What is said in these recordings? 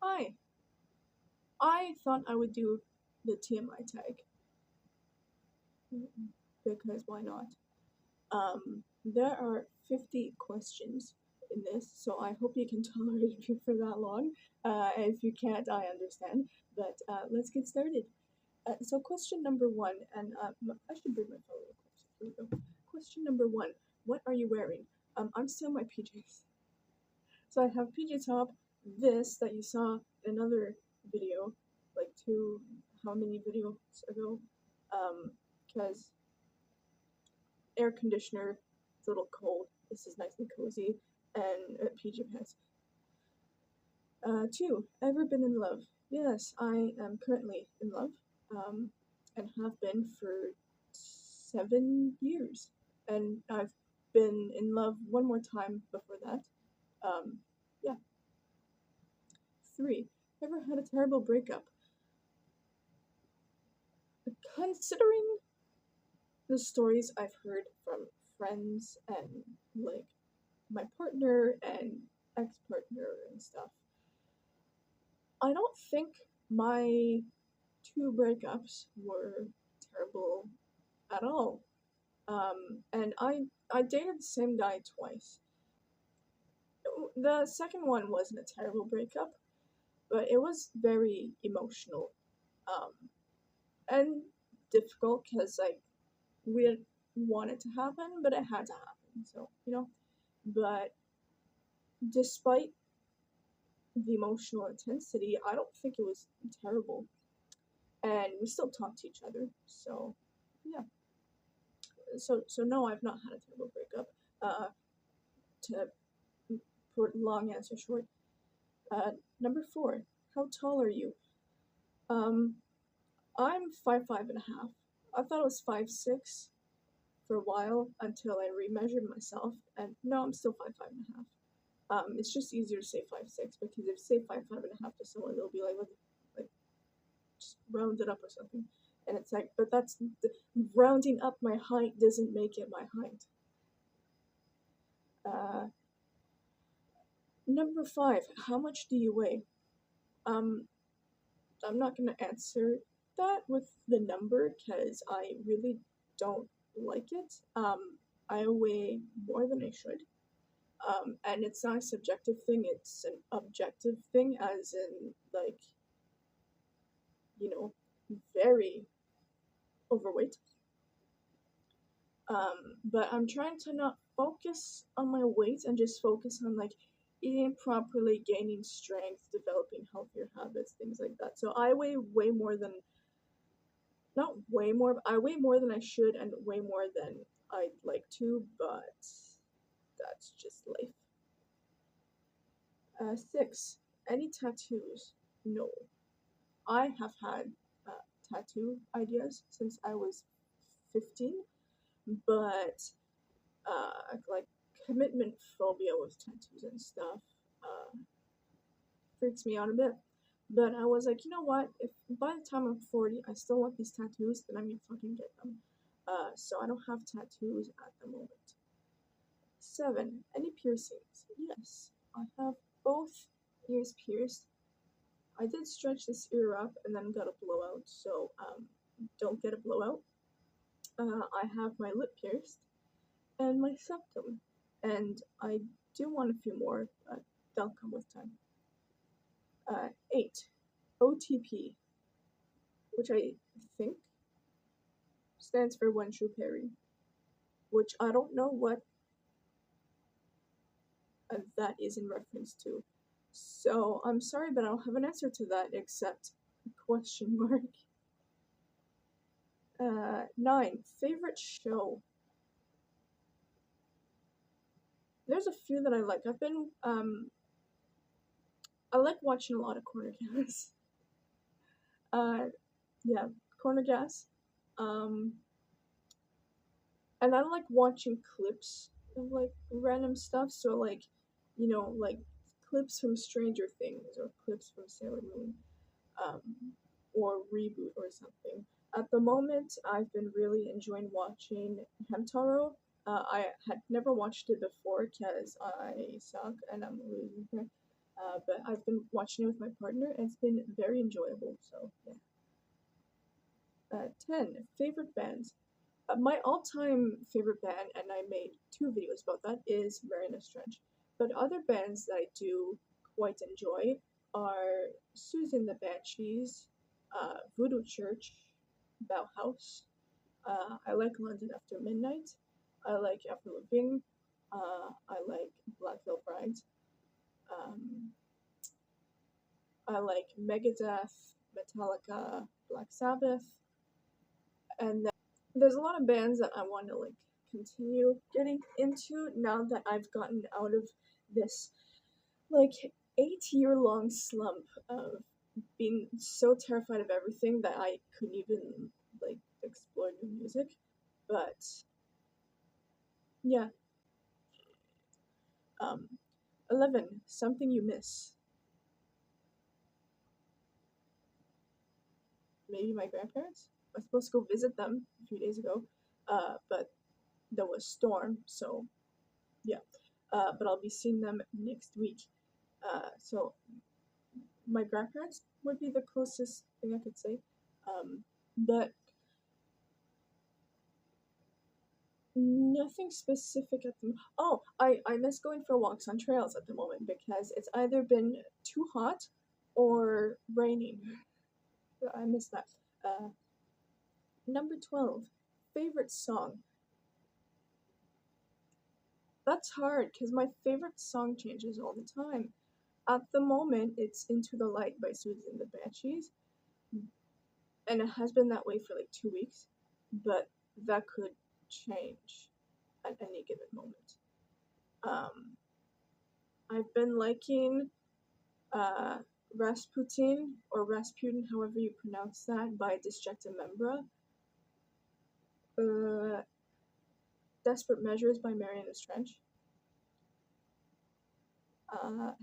Hi, I thought I would do the TMI tag because why not? There are 50 questions in this, so I hope you can tolerate me for that long. If you can't, I understand. But let's get started. So question number one, and I should bring my phone real close. Here we go. Question number one: what are you wearing? I'm still in my PJs. So I have PJ top, this that you saw in another video, like how many videos ago? Because air conditioner, it's a little cold. This is nice and cozy, and PJ pants. Two, ever been in love? Yes, I am currently in love, and have been for 7 years. And I've been in love one more time before that. Um, yeah. Three, ever had a terrible breakup? Considering the stories I've heard from friends and like my partner and ex-partner and stuff, I don't think my two breakups were terrible at all. And I dated the same guy twice. The second one wasn't a terrible breakup, but it was very emotional, um, and difficult because like we didn't want it to happen, but it had to happen. So but despite the emotional intensity, I don't think it was terrible, and we still talk to each other. So yeah, so no, I've not had a terrible breakup. To put long answer short, number four, how tall are you? Um, I'm 5'5.5". I thought it was 5'6" for a while until I remeasured myself, and no, I'm still 5'5.5". It's just easier to say 5'6" because if you say 5'5.5" to someone, they'll be like, "What?" Like, just round it up or something. And it's like, but rounding up my height doesn't make it my height. Uh, Number five, how much do you weigh? Um, I'm not gonna answer that with the number because I really don't like it. I weigh more than I should. And it's not a subjective thing, it's an objective thing, as in, like, you know, very overweight. But I'm trying to not focus on my weight and just focus on, like, eating properly, gaining strength, developing healthier habits, things like that. So I weigh way more than, not way more, but I weigh more than I should and way more than I'd like to, but that's just life. Six, any tattoos? No. I have had tattoo ideas since I was 15, but like commitment phobia with tattoos and stuff uh, freaks me out a bit. But I was like, you know what? If by the time I'm 40, I still want these tattoos, then I'm gonna fucking get them. So I don't have tattoos at the moment. Seven, any piercings? Yes, I have both ears pierced. I did stretch this ear up and then got a blowout, so don't get a blowout. I have my lip pierced and my septum, and I do want a few more, but they'll come with time. Eight, OTP, which I think stands for One True Perry, which I don't know what that is in reference to. So I'm sorry, but I don't have an answer to that except a question mark. Nine, favorite show. There's a few that I like. I like watching a lot of corner gas. Uh, yeah, corner gas. Um, and I like watching clips of like random stuff. So like, like clips from Stranger Things or clips from Sailor Moon, um, or Reboot or something. At the moment, I've been really enjoying watching Hamtaro. I had never watched it before because I suck and I'm losing here. But I've been watching it with my partner, and it's been very enjoyable. So yeah. 10 favorite bands. My all-time favorite band, and I made 2 videos about that, is Mariana Trench. But other bands that I do quite enjoy are Susie and the Banshees, Voodoo Church, Bauhaus. I like London After Midnight. I like Avril Lavigne. I like Black Veil Bride. Um, I like Megadeth, Metallica, Black Sabbath, and then there's a lot of bands that I want to like continue getting into now that I've gotten out of this like 8 year long slump of being so terrified of everything that I couldn't even like explore new music. But yeah, um, 11 something you miss. Maybe my grandparents. I was supposed to go visit them a few days ago, but there was storm, so yeah. But I'll be seeing them next week. So my grandparents would be the closest thing I could say. But nothing specific at the oh, I miss going for walks on trails at the moment because it's either been too hot or raining. I miss that. Number 12, favorite song. That's hard because my favorite song changes all the time. At the moment, it's Into the Light by Susie and the Banshees, and it has been that way for like 2 weeks, but that could change at any given moment. Um, I've been liking uh, Rasputin or Rasputin, however you pronounce that, by Disjecta Membra. Desperate Measures by Mariana Trench.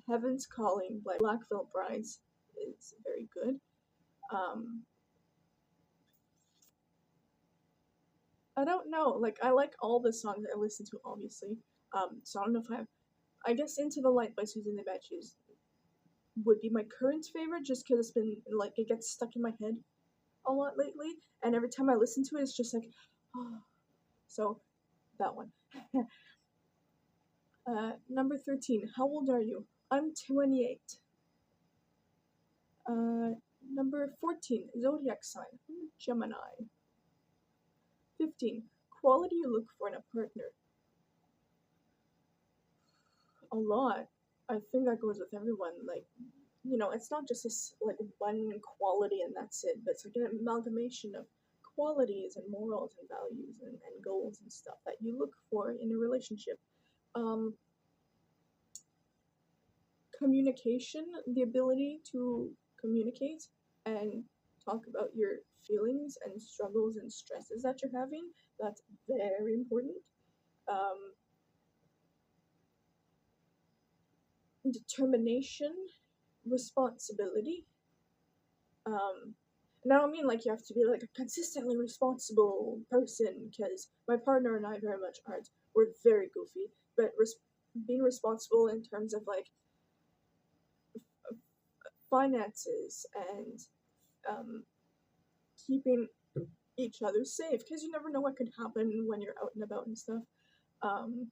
Heaven's Calling by Black Veil Brides is very good. I don't know. Like I like all the songs I listen to, obviously. So I don't know if I guess Into the Light by Susan the Banshees would be my current favorite, just because it's been like it gets stuck in my head a lot lately, and every time I listen to it, it's just like, oh. So that one. Number 13. How old are you? I'm 28. Number 14. Zodiac sign. I'm Gemini. 15. Quality you look for in a partner. A lot. I think that goes with everyone. Like, it's not just this like one quality and that's it, but it's like an amalgamation of qualities and morals and values and goals and stuff that you look for in a relationship. Um, Communication, the ability to communicate and talk about your feelings and struggles and stresses that you're having, that's very important. Um, Determination, responsibility. And I don't mean like you have to be like a consistently responsible person, because my partner and I very much aren't. We're very goofy, but being responsible in terms of like finances and um, keeping each other safe, because you never know what could happen when you're out and about and stuff. Um,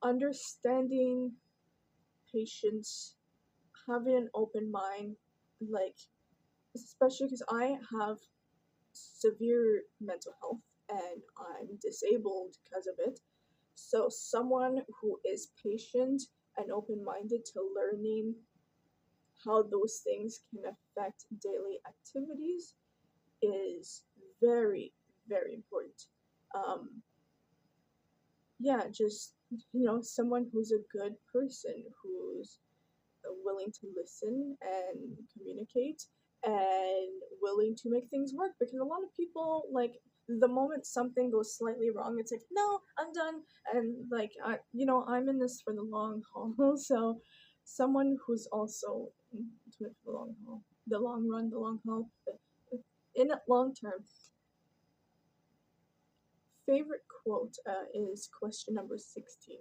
Understanding, patience, having an open mind, like especially because I have severe mental health and I'm disabled because of it. So, someone who is patient and open minded to learning how those things can affect daily activities is very, very important. Um, yeah, just, someone who's a good person, who's willing to listen and communicate and willing to make things work, because a lot of people like the moment something goes slightly wrong, it's like, no, I'm done. And like I'm in this for the long haul. So someone who's also into it for the long haul, the long run, the long haul, in it long term. Favorite quote is question number 16.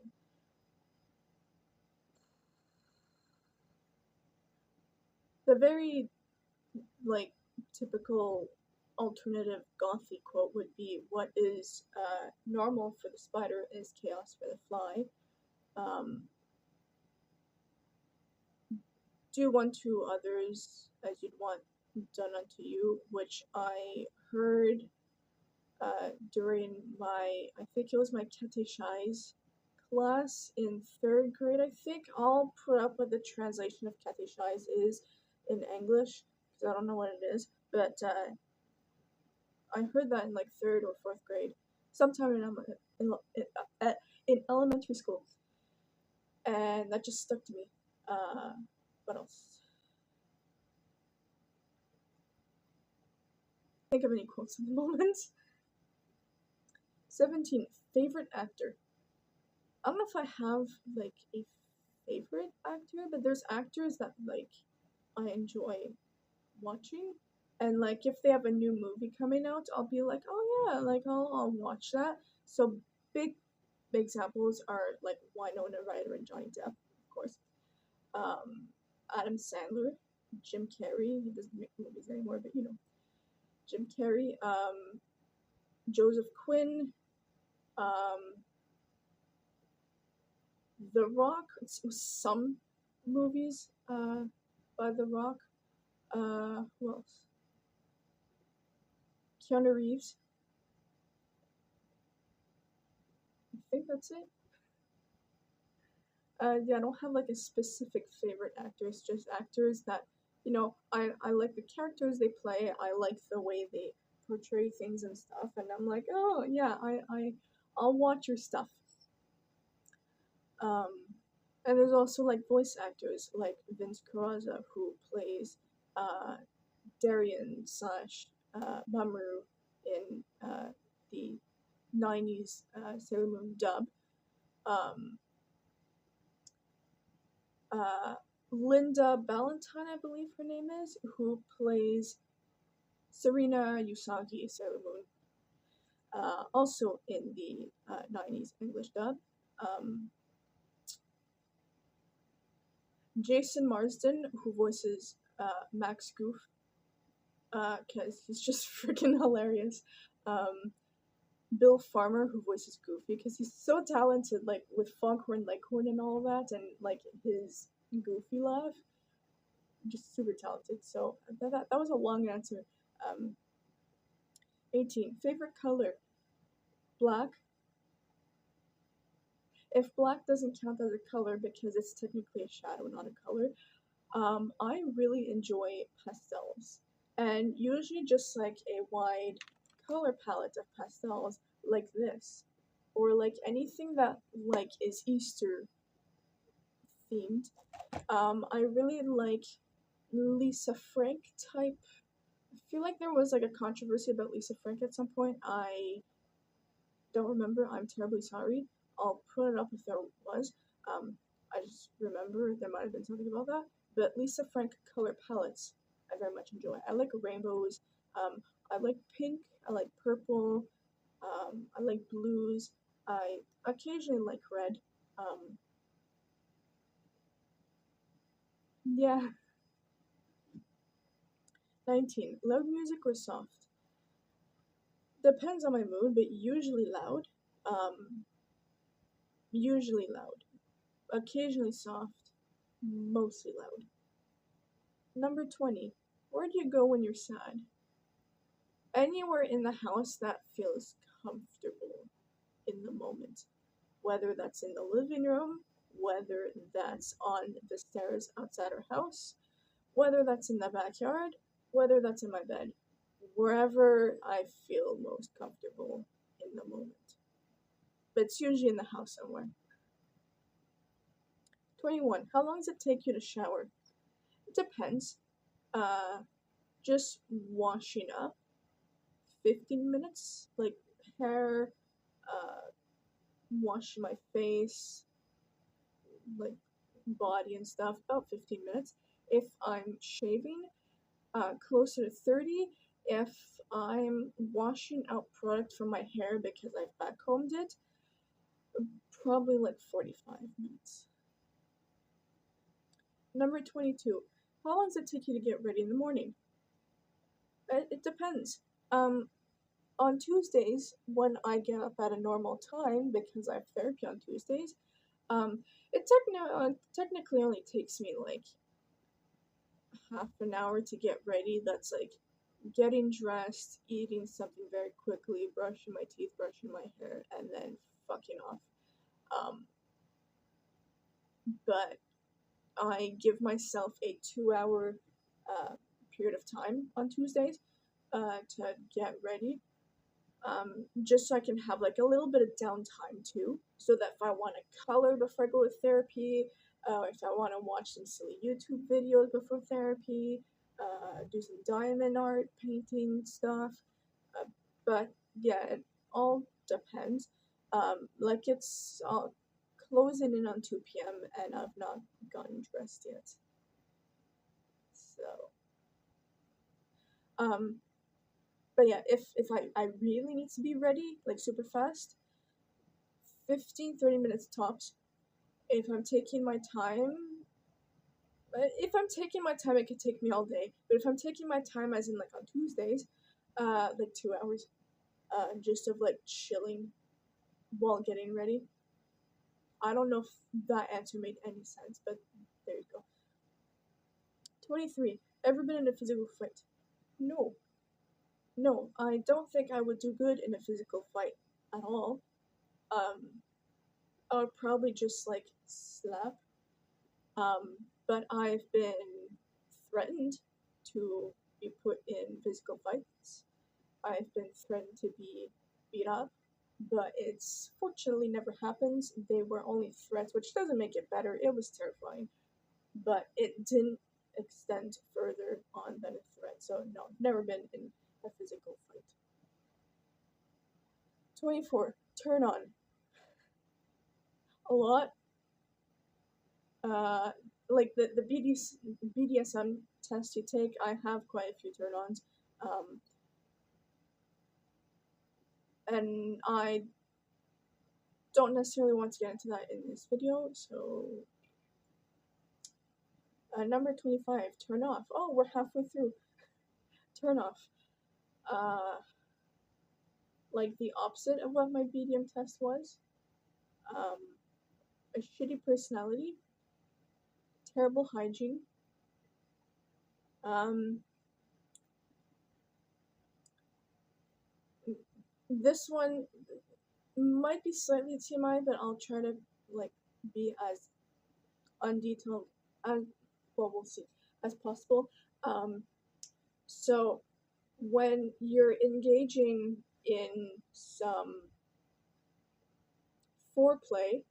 The very like typical alternative gothy quote would be, "What is normal for the spider is chaos for the fly." Um, do unto others as you'd want done unto you, which I heard during my, I think it was my catechise class in third grade, I think. I'll put up what the translation of catechise is in English, because I don't know what it is, but I heard that in like third or fourth grade, sometime in elementary school, and that just stuck to me. What else? Think of any quotes in the moment. 17. Favorite actor. I don't know if I have like a favorite actor, but there's actors that like I enjoy watching. And like if they have a new movie coming out, I'll be like, oh yeah, like I'll watch that. So big examples are like Winona Ryder and Johnny Depp, of course. Um, Adam Sandler, Jim Carrey. He doesn't make movies anymore, but you know, Jim Carrey. Joseph Quinn. Um, The Rock. Some movies by The Rock. Who else? Keanu Reeves. I think that's it. Yeah, I don't have like a specific favorite actor. It's just actors that, I like the characters they play. I like the way they portray things and stuff, and I'm like, oh yeah, I'll watch your stuff. Um, and there's also like voice actors like Vince Carrazza who plays uh, Darien slash Mamoru in the '90s Sailor Moon dub. Um, uh, Linda Ballantyne, I believe her name is, who plays Serena Usagi Sailor Moon, also in the '90s English dub. Um, Jason Marsden, who voices Max Goof, because he's just freaking hilarious. Um, Bill Farmer, who voices Goofy, because he's so talented, like with Foghorn Leghorn and all that, and like his goofy laugh, just super talented. So that was a long answer. Um, 18. Favorite color? Black. If black doesn't count as a color because it's technically a shadow, not a color, I really enjoy pastels. And usually just like a wide color palette of pastels like this. Or like anything that like is Easter themed. I really like Lisa Frank type. I feel like there was like a controversy about Lisa Frank at some point. I don't remember. I'm terribly sorry. I'll put it up if there was. Um, I just remember there might have been something about that. But Lisa Frank color palettes, I very much enjoy. I like rainbows. Um, I like pink. I like purple. I like blues. I occasionally like red. Um, yeah. 19. Loud music or soft? Depends on my mood, but usually loud. Um, Usually loud. Occasionally soft. Mostly loud. Number 20. Where do you go when you're sad? Anywhere in the house that feels comfortable in the moment. Whether that's in the living room, whether that's on the stairs outside our house, whether that's in the backyard, whether that's in my bed. Wherever I feel most comfortable in the moment. But it's usually in the house somewhere. 21. How long does it take you to shower? It depends. Uh, just washing up, 15 minutes. Like hair, uh, washing my face, like body and stuff, about 15 minutes. If I'm shaving, closer to 30. If I'm washing out product from my hair because I've backcombed it, probably like 45 minutes. Number 22. How long does it take you to get ready in the morning? It depends. Um, on Tuesdays, when I get up at a normal time because I have therapy on Tuesdays, it technically only takes me like half an hour to get ready. That's like getting dressed, eating something very quickly, brushing my teeth, brushing my hair, and then fucking off. Um, but I give myself a 2 hour period of time on Tuesdays to get ready, just so I can have like a little bit of downtime too, so that if I want to color before I go to therapy, if I want to watch some silly YouTube videos before therapy, do some diamond art, painting stuff. Uh, but yeah, it all depends. Like it's closing in on 2 p.m. and I've not gotten dressed yet. So, um, but yeah, if I really need to be ready, like super fast, 15-30 minutes tops. If I'm taking my time, it could take me all day. But if I'm taking my time, as in like on Tuesdays, like 2 hours, just of like chilling while getting ready. I don't know if that answer made any sense, but there you go. 23. Ever been in a physical fight? No. No, I don't think I would do good in a physical fight at all. Um, I would probably just like slap. But I've been threatened to be put in physical fights. I've been threatened to be beat up, but it's fortunately never happened. They were only threats, which doesn't make it better. It was terrifying, but it didn't extend further on than a threat. So no, I've never been in a physical fight. 24. Turn on. A lot. Uh, like the BDSM test you take, I have quite a few turn-ons. Um, and I don't necessarily want to get into that in this video, so number 25, turn off. Oh, we're halfway through. Turn off. Uh, like the opposite of what my BDM test was. Um, a shitty personality, terrible hygiene. Um, this one might be slightly TMI, but I'll try to like be as undetailed as well, we'll see, as possible. So when you're engaging in some foreplay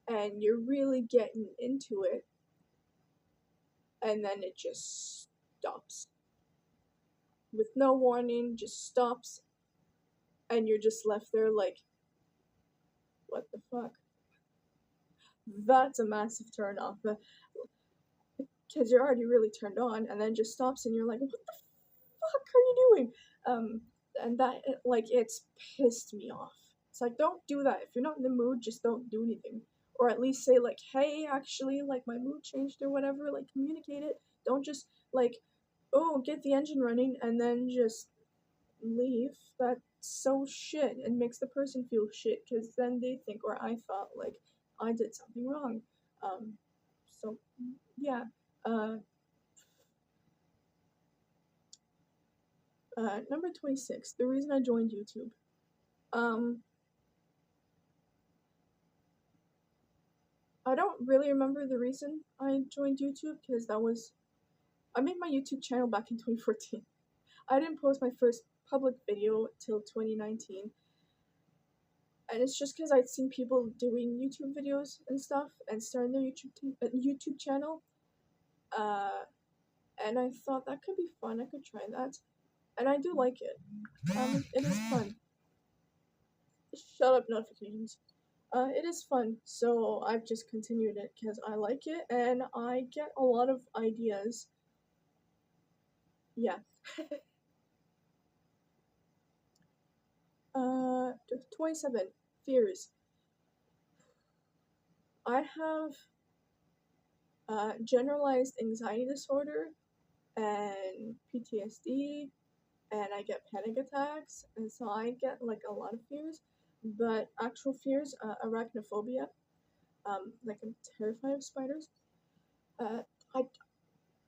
and you're really getting into it, and then it just stops with no warning, just stops, and you're just left there like, what the fuck? That's a massive turn off, because you're already really turned on, and then just stops, and you're like, what the fuck are you doing? And that, like, it's pissed me off. It's like, don't do that. If you're not in the mood, just don't do anything. Or at least say, like, hey, actually, like, my mood changed or whatever. Like, communicate it. Don't just, like, oh, get the engine running and then just leave. That's so shit and makes the person feel shit because then they think, or I thought, like, I did something wrong. So, yeah. Number 26, the reason I joined YouTube. I don't really remember the reason I joined YouTube because I made my YouTube channel back in 2014. I didn't post my first public video till 2019. And it's just because I'd seen people doing YouTube videos and stuff and starting their YouTube channel. And I thought that could be fun. I could try that. And I do like it. It is fun. Shut up, notifications. It is fun, so I've just continued it because I like it and I get a lot of ideas. Yeah. 27. Fears. I have generalized anxiety disorder and PTSD, and I get panic attacks, and so I get like a lot of fears. But actual fears, arachnophobia, like I'm terrified of spiders. Uh, I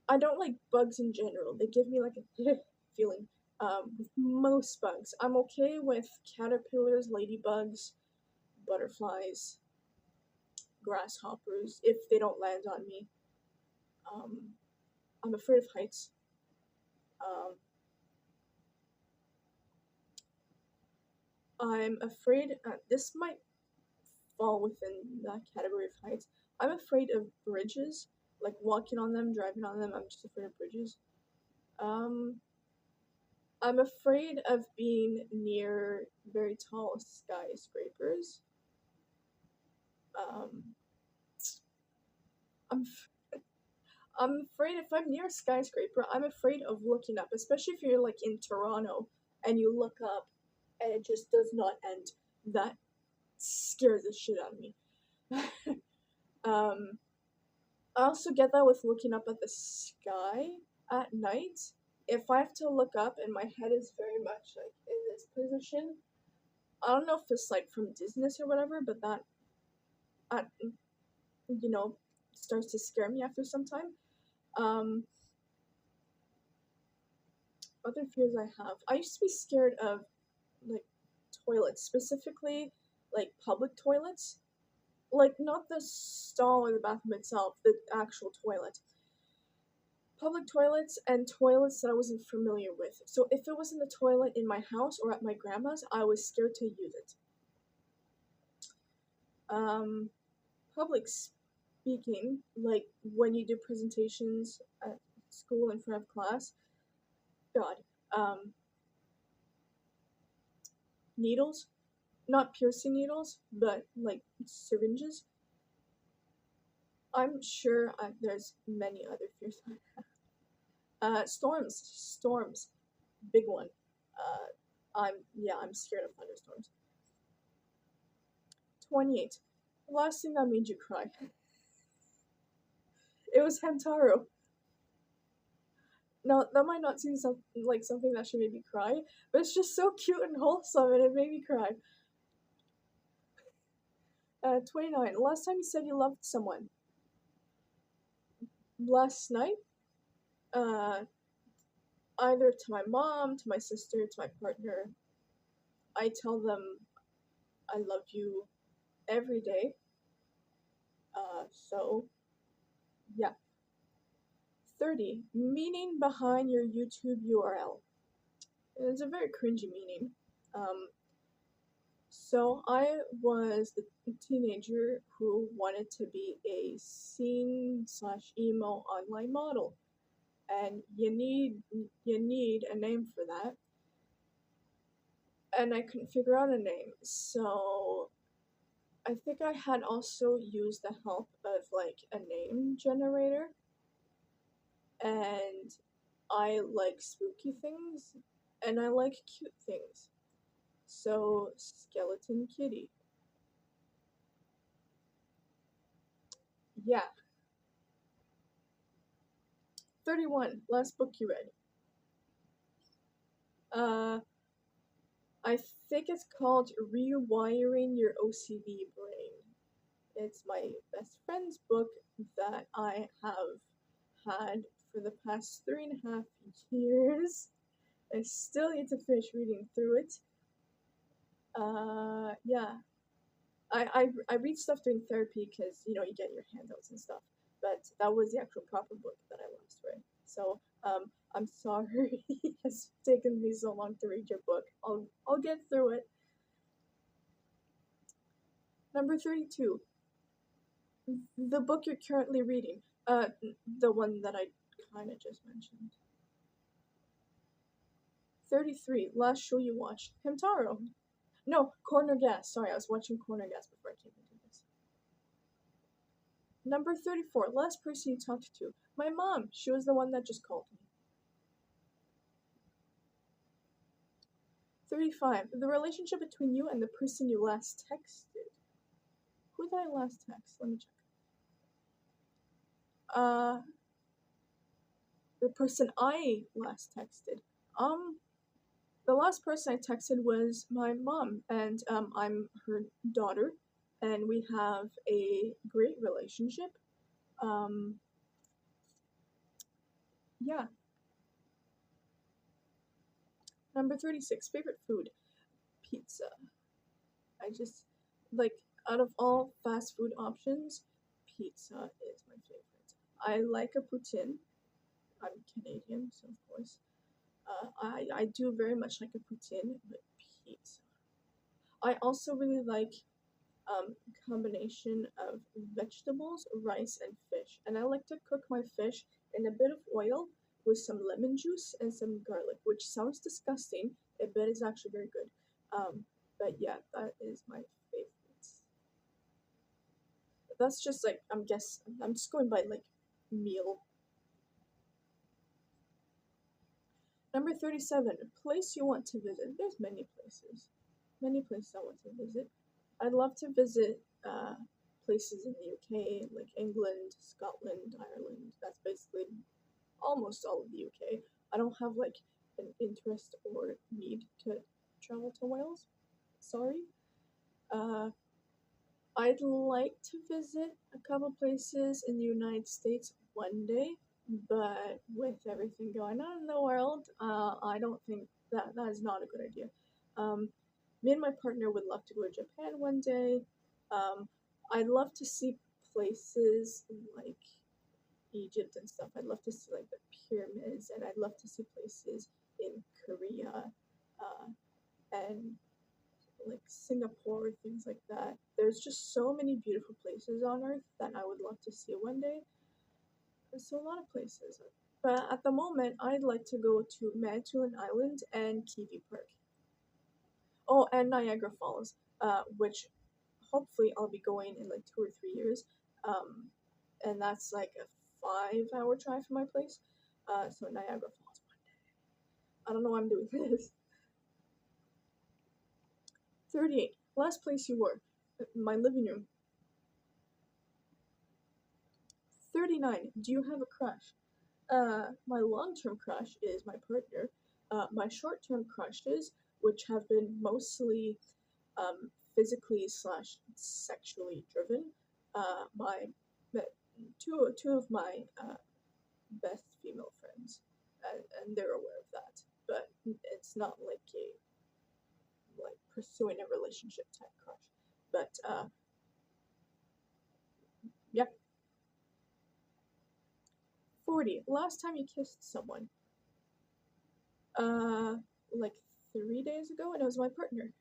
I don't like bugs in general. They give me like a feeling. With most bugs, I'm okay with caterpillars, ladybugs, butterflies, grasshoppers if they don't land on me. Um, I'm afraid of heights. Um, I'm afraid. This might fall within that category of heights. I'm afraid of bridges, like walking on them, driving on them. I'm just afraid of bridges. Um, I'm afraid of being near very tall skyscrapers. Um, I'm I'm afraid if I'm near a skyscraper, I'm afraid of looking up, especially if you're like in Toronto and you look up and it just does not end. That scares the shit out of me. um, I also get that with looking up at the sky at night. If I have to look up and my head is very much like in this position, I don't know if it's like from dizziness or whatever, but that you know starts to scare me after some time. Um, Other fears I have. I used to be scared of like toilets, specifically like public toilets. Like not the stall or the bathroom itself, the actual toilet. Public toilets and toilets that I wasn't familiar with. So if it was in the toilet in my house or at my grandma's, I was scared to use it. Um, Public speaking, like when you do presentations at school in front of class, God, um, needles, not piercing needles, but like syringes. I'm sure there's many other fears. Storms, big one. I'm scared of thunderstorms. 28. The last thing that made you cry. It was Hamtaro. Now that might not seem like something that should make me cry, but it's just so cute and wholesome, and it made me cry. 29. Last time you said you loved someone. Last night, uh, either to my mom, to my sister, to my partner. I tell them I love you every day. So yeah. 30. Meaning behind your YouTube URL. It's a very cringy meaning. Um, so I was the teenager who wanted to be a scene slash emo online model, and you need a name for that. And I couldn't figure out a name, so I think I had also used the help of like a name generator, and I like spooky things and I like cute things. So, Skeleton Kitty. Yeah. 31. Last book you read. Uh, I think it's called Rewiring Your OCD Brain. It's my best friend's book that I have had for the past 3.5 years. I still need to finish reading through it. Yeah. I read stuff during therapy because you get your handouts and stuff, but that was the actual proper book that I last read. So I'm sorry it's taken me so long to read your book. I'll get through it. Number 32, the book you're currently reading. The one that I kind of just mentioned. 33, last show you watched. Hamtaro. No, Corner Gas. Sorry, I was watching Corner Gas before I came into this. Number 34, last person you talked to. My mom. She was the one that just called me. 35, the relationship between you and the person you last texted. Who did I last text? Let me check. Uh, the person I last texted. Um, the last person I texted was my mom, and I'm her daughter, and we have a great relationship. Um, yeah. Number 36, favorite food, pizza. I just like out of all fast food options, pizza is my favorite. I like a poutine. I'm Canadian, so of course. I do very much like a poutine, but pizza. I also really like combination of vegetables, rice, and fish. And I like to cook my fish in a bit of oil with some lemon juice and some garlic, which sounds disgusting, but it's actually very good. But yeah, that is my favorite. That's just like I'm just going by like meal. Number 37, place you want to visit. There's many places. Many places I want to visit. I'd love to visit places in the UK, like England, Scotland, Ireland. That's basically almost all of the UK. I don't have like an interest or need to travel to Wales. Sorry. Uh, I'd like to visit a couple places in the United States one day, but with everything going on in the world, I don't think that is not a good idea. Um, Me and my partner would love to go to Japan one day. Um, I'd love to see places like Egypt and stuff. I'd love to see like the pyramids, and I'd love to see places in Korea, and like Singapore, things like that. There's just so many beautiful places on Earth that I would love to see one day. There's so a lot of places. But at the moment, I'd like to go to Manitoulin Island and Kiwi Park. Oh, and Niagara Falls, which hopefully I'll be going in like 2 or 3 years. Um, and that's like a 5 hour drive from my place. So Niagara Falls one day. I don't know why I'm doing this. 38. Last place you were. My living room. 39. Do you have a crush? My long-term crush is my partner. My short-term crushes, which have been mostly physically slash sexually driven, my two of my best female friends, and they're aware of that. But it's not like a like pursuing a relationship type crush. But yeah, 40. Last time you kissed someone? Uh, like 3 days ago, and it was my partner.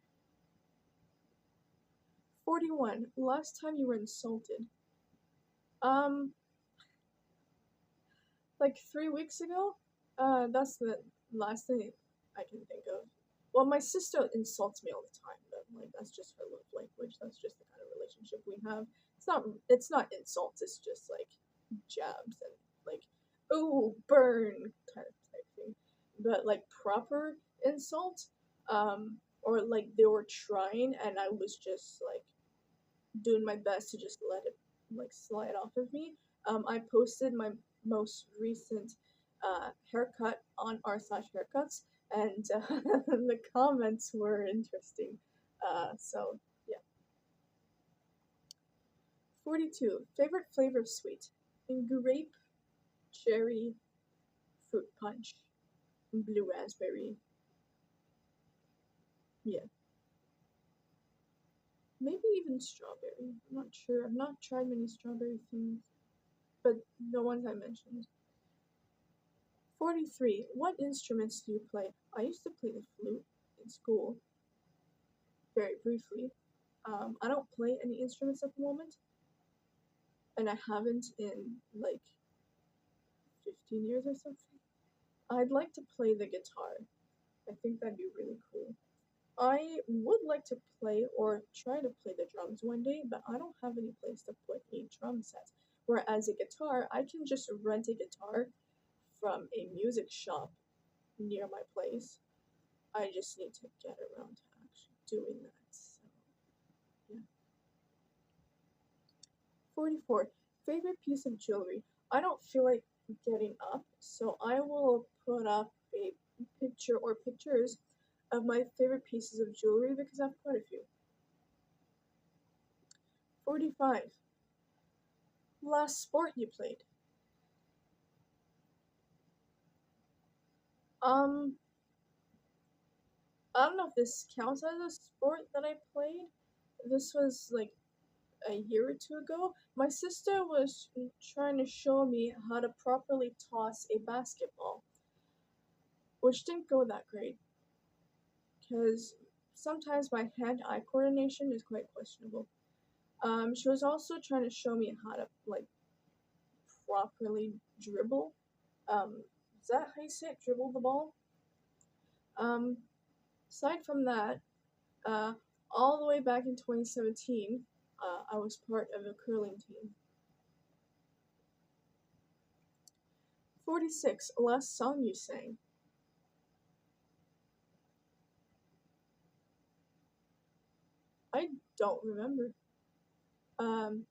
41. Last time you were insulted? Um, like 3 weeks ago. That's the last thing I can think of. Well, my sister insults me all the time, but like that's just her love language. That's just the kind of relationship we have. It's not insults. It's just like jabs and like oh burn kind of type thing. But like proper insult, or like they were trying and I was just like doing my best to just let it like slide off of me. I posted my most recent haircut on r slash haircuts, and the comments were interesting. So yeah. 42. Favorite flavor of sweet? Grape, cherry, fruit punch, blue raspberry. Yeah, maybe even strawberry. I'm not sure. I've not tried many strawberry things, but the ones I mentioned. 43. What instruments do you play? I used to play the flute in school, very briefly. I don't play any instruments at the moment, and I haven't in like 15 years or something. I'd like to play the guitar. I think that'd be really cool. I would like to play or try to play the drums one day, but I don't have any place to put a drum set. Whereas a guitar, I can just rent a guitar from a music shop near my place. I just need to get around to actually doing that. So, yeah. 44. Favorite piece of jewelry? I don't feel like getting up, so I will put up a picture or pictures of my favorite pieces of jewelry because I have quite a few. 45. Last sport you played? Um, I don't know if this counts as a sport that I played. This was like a year or two ago. My sister was trying to show me how to properly toss a basketball, which didn't go that great because sometimes my hand-eye coordination is quite questionable. She was also trying to show me how to like properly dribble. Is that how you say it? Dribble the ball? Um, aside from that, uh, all the way back in 2017, I was part of a curling team. 46. Last song you sang? I don't remember. Um,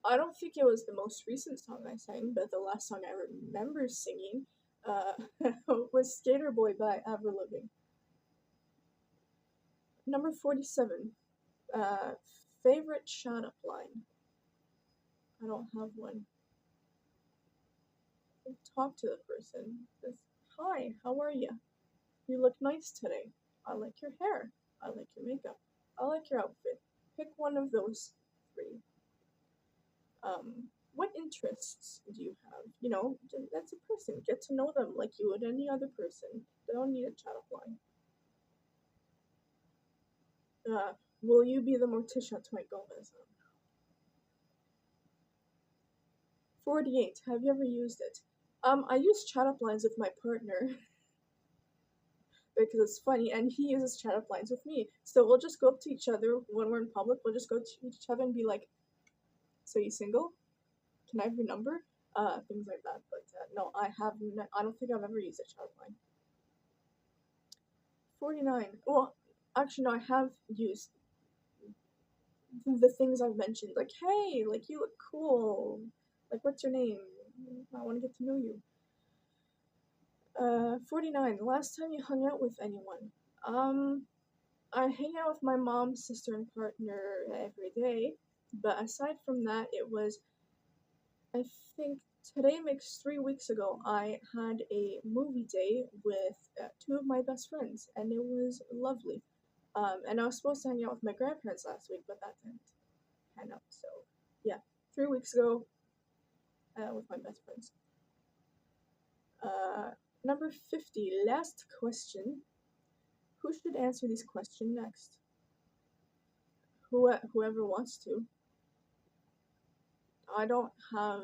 I don't think it was the most recent song I sang, but the last song I remember singing uh, was Skater Boy by Avril Lavigne. Number 47. Uh, favorite shut up line? I don't have one. Talk to the person. Just, hi, how are you? You look nice today. I like your hair. I like your makeup. I like your outfit. Pick one of those three. What interests do you have? You know, that's a person. Get to know them like you would any other person. They don't need a chat up line. Will you be the Morticia to my Gomez? 48. Have you ever used it? I use chat up lines with my partner because it's funny, and he uses chat up lines with me. So we'll just go up to each other when we're in public. We'll just go to each other and be like, "So you single? Can I have your number?" Things like that. But no, I don't think I've ever used a chat up line. 49. Well, actually, no, I have used the things I've mentioned. Like, hey, like, you look cool. Like, what's your name? I want to get to know you. 49. Last time you hung out with anyone? Um, I hang out with my mom, sister, and partner every day. But aside from that, it was, I think, today makes 3 weeks ago, I had a movie day with two of my best friends, and it was lovely. And I was supposed to hang out with my grandparents last week, but that didn't pan out. So, yeah, 3 weeks ago with my best friends. Uh, number 50, last question. Who should answer this question next? Whoever wants to. I don't have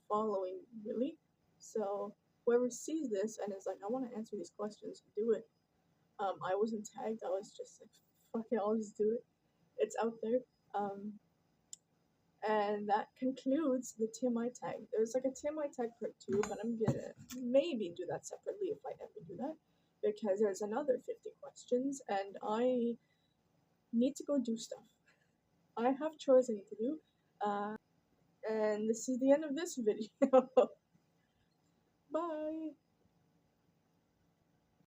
following really, so whoever sees this and is like, I want to answer these questions, do it. I wasn't tagged. I was just like, fuck it, I'll just do it. It's out there. Um, And that concludes the TMI tag. There's like a TMI tag part 2, but I'm gonna maybe do that separately if I ever do that. Because there's another 50 questions and I need to go do stuff. I have chores I need to do. And this is the end of this video. Bye!